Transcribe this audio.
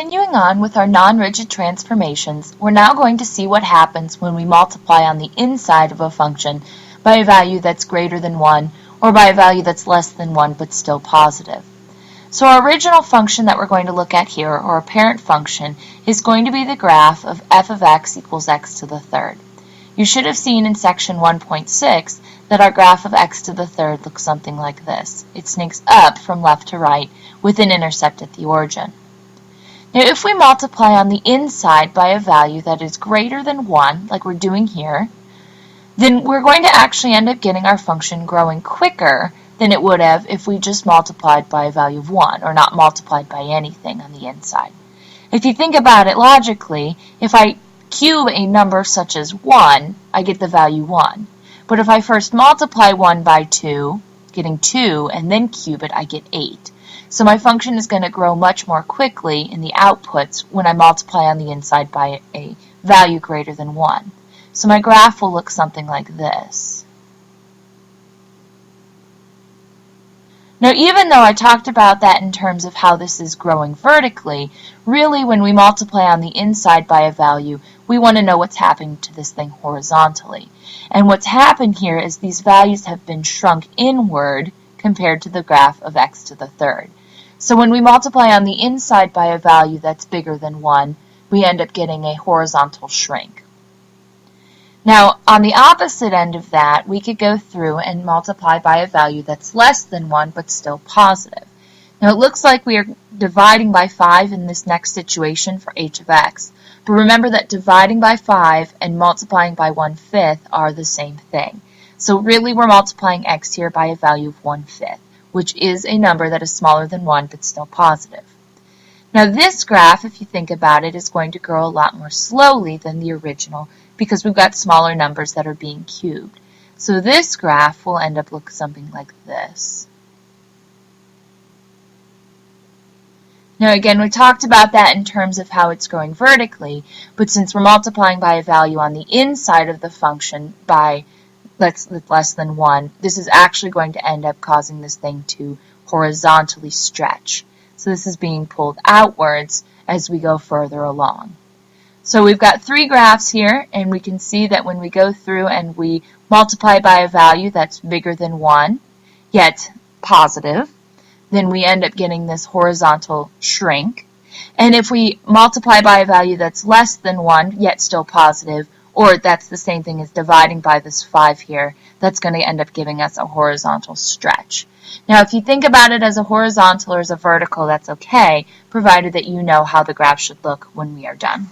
Continuing on with our non-rigid transformations, we're now going to see what happens when we multiply on the inside of a function by a value that's greater than 1 or by a value that's less than 1 but still positive. So our original function that we're going to look at here, or our parent function, is going to be the graph of f of x equals x to the third. You should have seen in section 1.6 that our graph of x to the third looks something like this. It sneaks up from left to right with an intercept at the origin. Now if we multiply on the inside by a value that is greater than 1, like we're doing here, then we're going to actually end up getting our function growing quicker than it would have if we just multiplied by a value of 1, or not multiplied by anything on the inside. If you think about it logically, if I cube a number such as 1, I get the value 1. But if I first multiply 1 by 2, getting 2, and then cube it, I get 8. So my function is going to grow much more quickly in the outputs when I multiply on the inside by a value greater than 1. So my graph will look something like this. Now, even though I talked about that in terms of how this is growing vertically, really when we multiply on the inside by a value, we want to know what's happening to this thing horizontally. And what's happened here is these values have been shrunk inward compared to the graph of x to the third. So when we multiply on the inside by a value that's bigger than 1, we end up getting a horizontal shrink. Now, on the opposite end of that, we could go through and multiply by a value that's less than 1 but still positive. Now, it looks like we are dividing by 5 in this next situation for h of x. But remember that dividing by 5 and multiplying by 1/5 are the same thing. So really, we're multiplying x here by a value of 1/5, which is a number that is smaller than 1 but still positive. Now, this graph, if you think about it, is going to grow a lot more slowly than the original because we've got smaller numbers that are being cubed. So this graph will end up looking something like this. Now again, we talked about that in terms of how it's growing vertically, but since we're multiplying by a value on the inside of the function by less than 1, this is actually going to end up causing this thing to horizontally stretch. So this is being pulled outwards as we go further along. So we've got 3 graphs here, and we can see that when we go through and we multiply by a value that's bigger than 1, yet positive, then we end up getting this horizontal shrink. And if we multiply by a value that's less than 1, yet still positive, or that's the same thing as dividing by this 5 here, that's going to end up giving us a horizontal stretch. Now, if you think about it as a horizontal or as a vertical, that's okay, provided that you know how the graph should look when we are done.